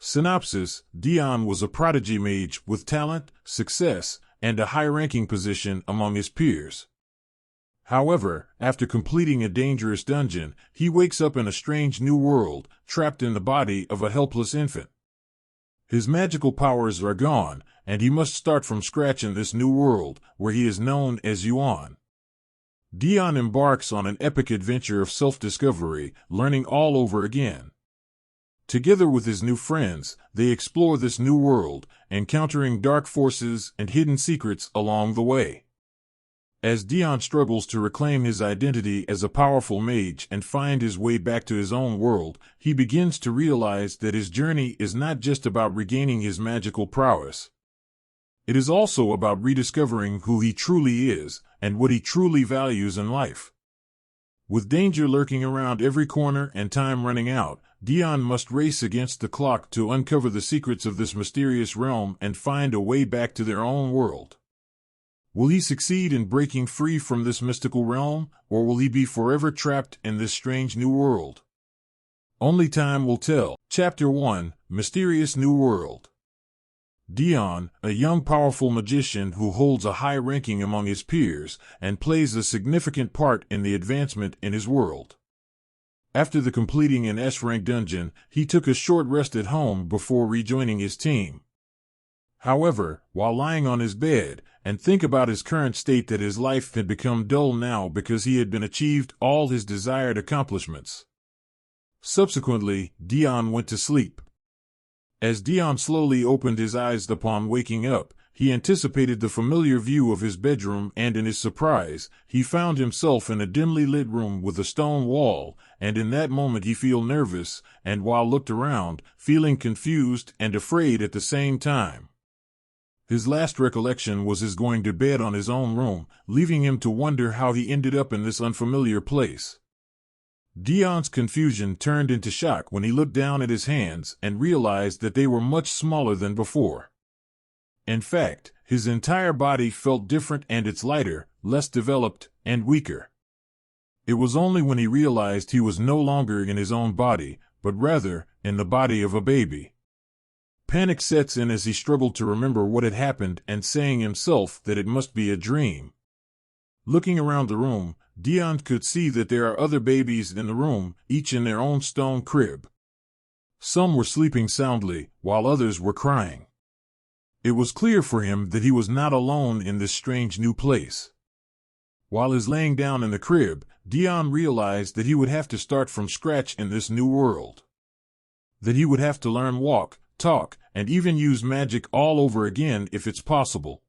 Synopsis: Dion was a prodigy mage with talent, success, and a high-ranking position among his peers. However, after completing a dangerous dungeon, he wakes up in a strange new world, trapped in the body of a helpless infant. His magical powers are gone, and he must start from scratch in this new world, where he is known as Yuan. Dion embarks on an epic adventure of self-discovery, learning all over again. Together with his new friends, they explore this new world, encountering dark forces and hidden secrets along the way. As Dion struggles to reclaim his identity as a powerful mage and find his way back to his own world, he begins to realize that his journey is not just about regaining his magical prowess. It is also about rediscovering who he truly is and what he truly values in life. With danger lurking around every corner and time running out, Dion must race against the clock to uncover the secrets of this mysterious realm and find a way back to their own world. Will he succeed in breaking free from this mystical realm, or will he be forever trapped in this strange new world? Only time will tell. Chapter 1: Mysterious New World. Dion, a young powerful magician who holds a high ranking among his peers and plays a significant part in the advancement in his world. After the completing an S-rank dungeon, he took a short rest at home before rejoining his team. However, while lying on his bed, and think about his current state, that his life had become dull now because he had been achieved all his desired accomplishments. Subsequently, Dion went to sleep. As Dion slowly opened his eyes upon waking up, he anticipated the familiar view of his bedroom, and in his surprise, he found himself in a dimly lit room with a stone wall, and in that moment he felt nervous, and while looked around, feeling confused and afraid at the same time. His last recollection was his going to bed on his own room, leaving him to wonder how he ended up in this unfamiliar place. Dion's confusion turned into shock when he looked down at his hands and realized that they were much smaller than before. In fact, his entire body felt different, and it's lighter, less developed, and weaker. It was only when he realized he was no longer in his own body, but rather in the body of a baby. Panic sets in as he struggled to remember what had happened and saying himself that it must be a dream. Looking around the room, Dion could see that there are other babies in the room, each in their own stone crib. Some were sleeping soundly, while others were crying. It was clear for him that he was not alone in this strange new place. While he was laying down in the crib, Dion realized that he would have to start from scratch in this new world. That he would have to learn walk, talk, and even use magic all over again if it's possible.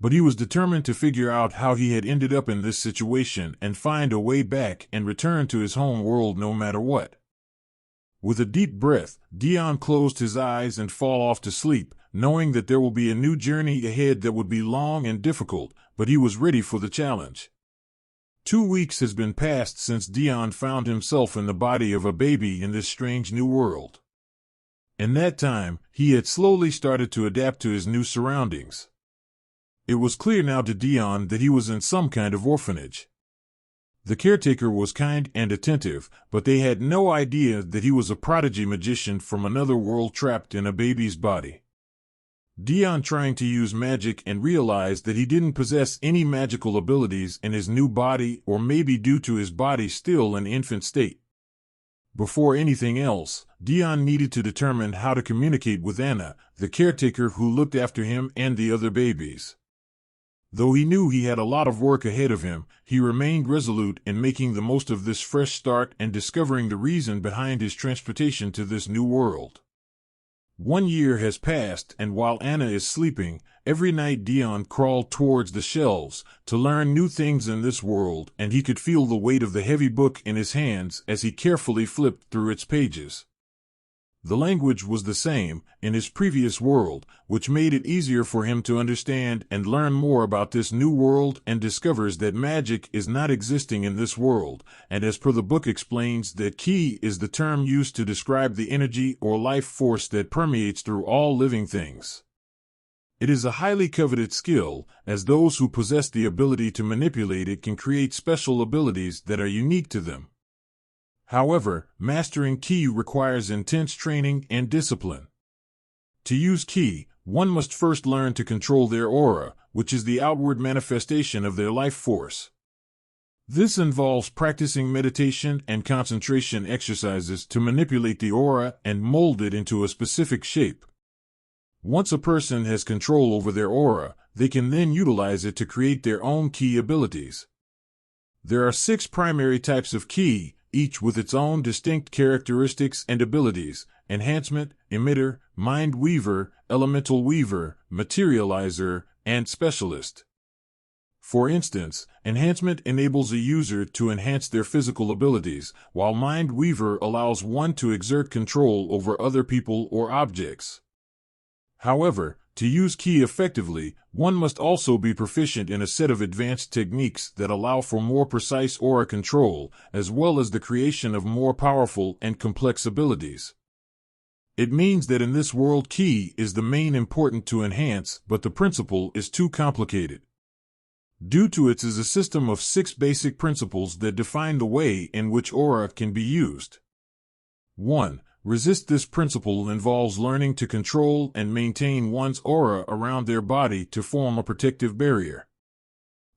But he was determined to figure out how he had ended up in this situation and find a way back and return to his home world no matter what. With a deep breath, Dion closed his eyes and fell off to sleep, knowing that there will be a new journey ahead that would be long and difficult, but he was ready for the challenge. 2 weeks has been passed since Dion found himself in the body of a baby in this strange new world. In that time, he had slowly started to adapt to his new surroundings. It was clear now to Dion that he was in some kind of orphanage. The caretaker was kind and attentive, but they had no idea that he was a prodigy magician from another world trapped in a baby's body. Dion trying to use magic and realized that he didn't possess any magical abilities in his new body, or maybe due to his body still in infant state. Before anything else, Dion needed to determine how to communicate with Anna, the caretaker who looked after him and the other babies. Though he knew he had a lot of work ahead of him, he remained resolute in making the most of this fresh start and discovering the reason behind his transportation to this new world. 1 year has passed, and while Anna is sleeping, every night Dion crawled towards the shelves to learn new things in this world, and he could feel the weight of the heavy book in his hands as he carefully flipped through its pages. The language was the same in his previous world, which made it easier for him to understand and learn more about this new world, and discovers that magic is not existing in this world, and as per the book explains, that ki is the term used to describe the energy or life force that permeates through all living things. It is a highly coveted skill, as those who possess the ability to manipulate it can create special abilities that are unique to them. However, mastering ki requires intense training and discipline. To use ki, one must first learn to control their aura, which is the outward manifestation of their life force. This involves practicing meditation and concentration exercises to manipulate the aura and mold it into a specific shape. Once a person has control over their aura, they can then utilize it to create their own ki abilities. There are 6 primary types of ki, each with its own distinct characteristics and abilities: enhancement, emitter, mind weaver, elemental weaver, materializer, and specialist. For instance, enhancement enables a user to enhance their physical abilities, while mind weaver allows one to exert control over other people or objects. However, to use ki effectively, one must also be proficient in a set of advanced techniques that allow for more precise aura control, as well as the creation of more powerful and complex abilities. It means that in this world ki is the main important to enhance, but the principle is too complicated. Due to it is a system of 6 basic principles that define the way in which aura can be used. 1. Resist. This principle involves learning to control and maintain one's aura around their body to form a protective barrier.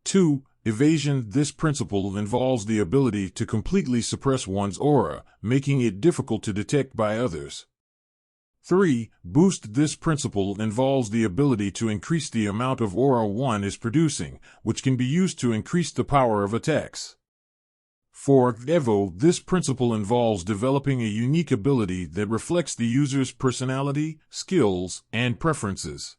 2. Evasion. This principle involves the ability to completely suppress one's aura, making it difficult to detect by others. 3. Boost. This principle involves the ability to increase the amount of aura one is producing, which can be used to increase the power of attacks. 4. Evo. This principle involves developing a unique ability that reflects the user's personality, skills, and preferences.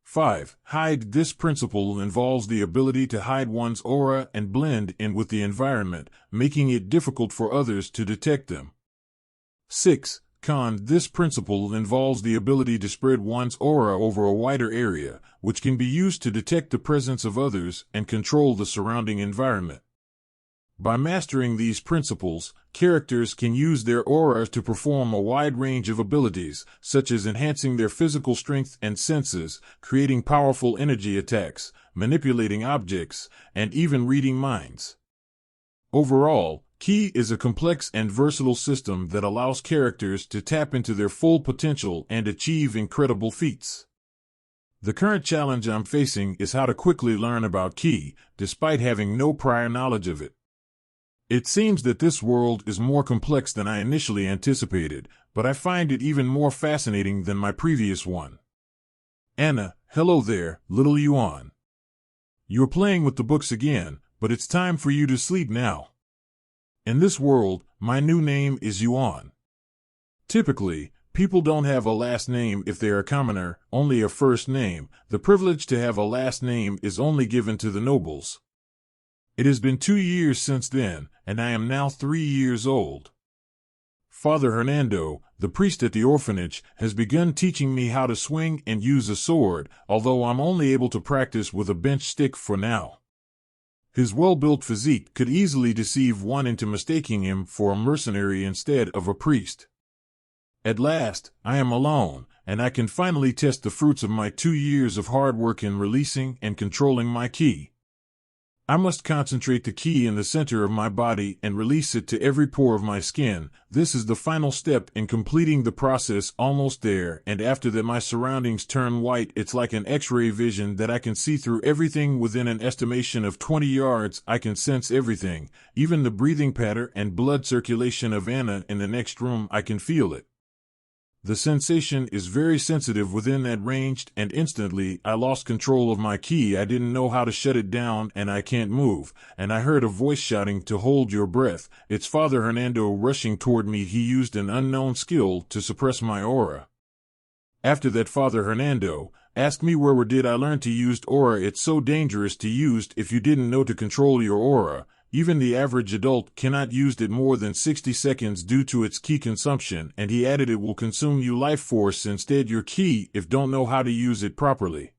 5. Hide. This principle involves the ability to hide one's aura and blend in with the environment, making it difficult for others to detect them. 6. Con. This principle involves the ability to spread one's aura over a wider area, which can be used to detect the presence of others and control the surrounding environment. By mastering these principles, characters can use their auras to perform a wide range of abilities, such as enhancing their physical strength and senses, creating powerful energy attacks, manipulating objects, and even reading minds. Overall, ki is a complex and versatile system that allows characters to tap into their full potential and achieve incredible feats. The current challenge I'm facing is how to quickly learn about ki, despite having no prior knowledge of it. It seems that this world is more complex than I initially anticipated, but I find it even more fascinating than my previous one. Anna, hello there, little Yuan. You're playing with the books again, but it's time for you to sleep now. In this world, my new name is Yuan. Typically, people don't have a last name if they are a commoner, only a first name. The privilege to have a last name is only given to the nobles. It has been 2 years since then, and I am now 3 years old. Father Hernando, the priest at the orphanage, has begun teaching me how to swing and use a sword, although I'm only able to practice with a bench stick for now. His well-built physique could easily deceive one into mistaking him for a mercenary instead of a priest. At last, I am alone, and I can finally test the fruits of my 2 years of hard work in releasing and controlling my ki. I must concentrate the ki in the center of my body and release it to every pore of my skin. This is the final step in completing the process. Almost there, and after that my surroundings turn white. It's like an X-ray vision that I can see through everything within an estimation of 20 yards. I can sense everything, even the breathing pattern and blood circulation of Anna in the next room. I can feel it. The sensation is very sensitive within that range, and instantly I lost control of my ki. I didn't know how to shut it down, and I can't move, and I heard a voice shouting to hold your breath. It's Father Hernando rushing toward me. He used an unknown skill to suppress my aura. After that, Father Hernando asked me where did I learn to use aura. It's so dangerous to use if you didn't know to control your aura. Even the average adult cannot use it more than 60 seconds due to its ki consumption, and he added it will consume you life force instead your ki if don't know how to use it properly.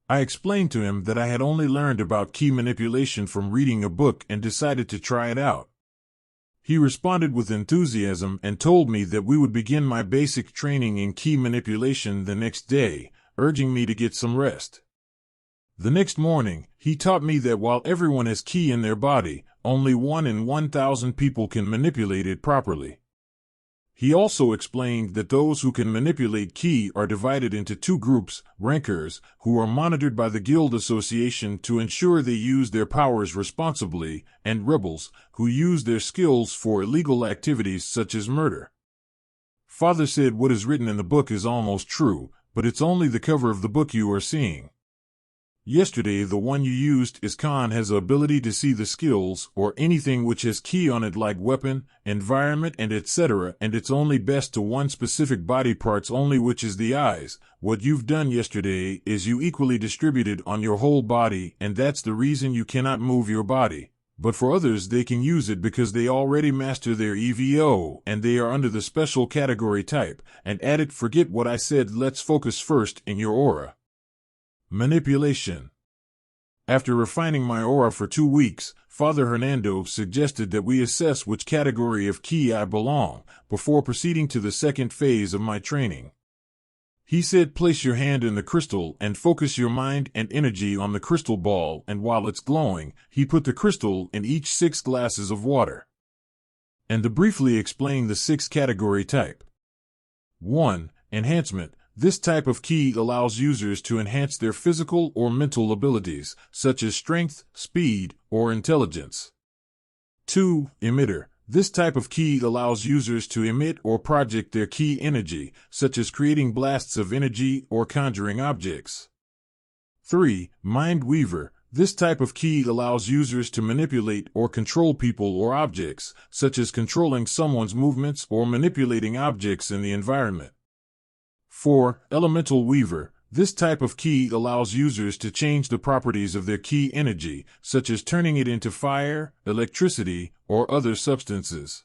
I explained to him that I had only learned about ki manipulation from reading a book and decided to try it out. He responded with enthusiasm and told me that we would begin my basic training in ki manipulation the next day, urging me to get some rest. The next morning, he taught me that while everyone has ki in their body, only 1 in 1,000 people can manipulate it properly. He also explained that those who can manipulate ki are divided into 2 groups, rankers, who are monitored by the guild association to ensure they use their powers responsibly, and rebels, who use their skills for illegal activities such as murder. Father said what is written in the book is almost true, but it's only the cover of the book you are seeing. Yesterday the one you used is Khan has the ability to see the skills or anything which has ki on it like weapon, environment and etc. and it's only best to one specific body parts only which is the eyes. What you've done yesterday is you equally distributed on your whole body and that's the reason you cannot move your body. But for others they can use it because they already master their EVO and they are under the special category type. And add it, forget what I said, let's focus first in your aura. Manipulation. After refining my aura for 2 weeks, Father Hernando suggested that we assess which category of ki I belong, before proceeding to the second phase of my training. He said place your hand in the crystal and focus your mind and energy on the crystal ball, and while it's glowing, he put the crystal in each 6 glasses of water. And to briefly explain the 6 category type. 1. Enhancement. This type of ki allows users to enhance their physical or mental abilities, such as strength, speed, or intelligence. 2. Emitter. This type of ki allows users to emit or project their ki energy, such as creating blasts of energy or conjuring objects. 3. Mind Weaver. This type of ki allows users to manipulate or control people or objects, such as controlling someone's movements or manipulating objects in the environment. 4. Elemental Weaver. This type of ki allows users to change the properties of their ki energy, such as turning it into fire, electricity, or other substances.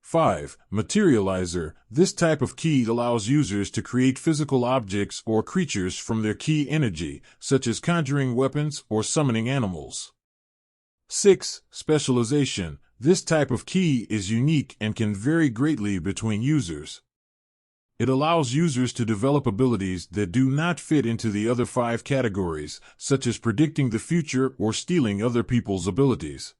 5. Materializer. This type of ki allows users to create physical objects or creatures from their ki energy, such as conjuring weapons or summoning animals. 6. Specialization. This type of ki is unique and can vary greatly between users. It allows users to develop abilities that do not fit into the other 5 categories, such as predicting the future or stealing other people's abilities.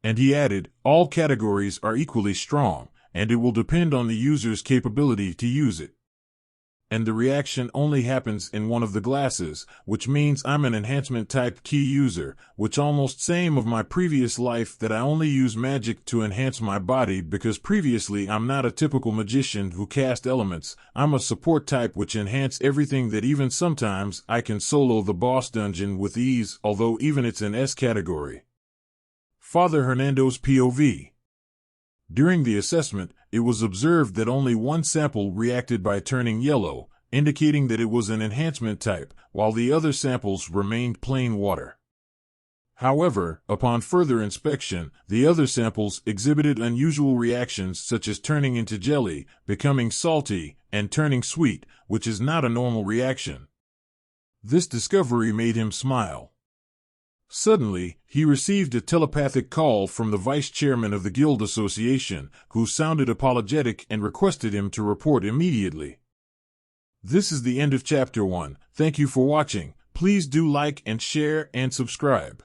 And he added, all categories are equally strong, and it will depend on the user's capability to use it. And the reaction only happens in one of the glasses, which means I'm an enhancement type ki user, which almost same of my previous life that I only use magic to enhance my body because previously I'm not a typical magician who cast elements. I'm a support type which enhance everything that even sometimes I can solo the boss dungeon with ease, although even it's an S category. Father Hernando's POV. During the assessment, it was observed that only one sample reacted by turning yellow, indicating that it was an enhancement type, while the other samples remained plain water. However, upon further inspection, the other samples exhibited unusual reactions such as turning into jelly, becoming salty, and turning sweet, which is not a normal reaction. This discovery made him smile. Suddenly, he received a telepathic call from the vice chairman of the guild association, who sounded apologetic and requested him to report immediately. This is the end of Chapter 1. Thank you for watching. Please do like and share and subscribe.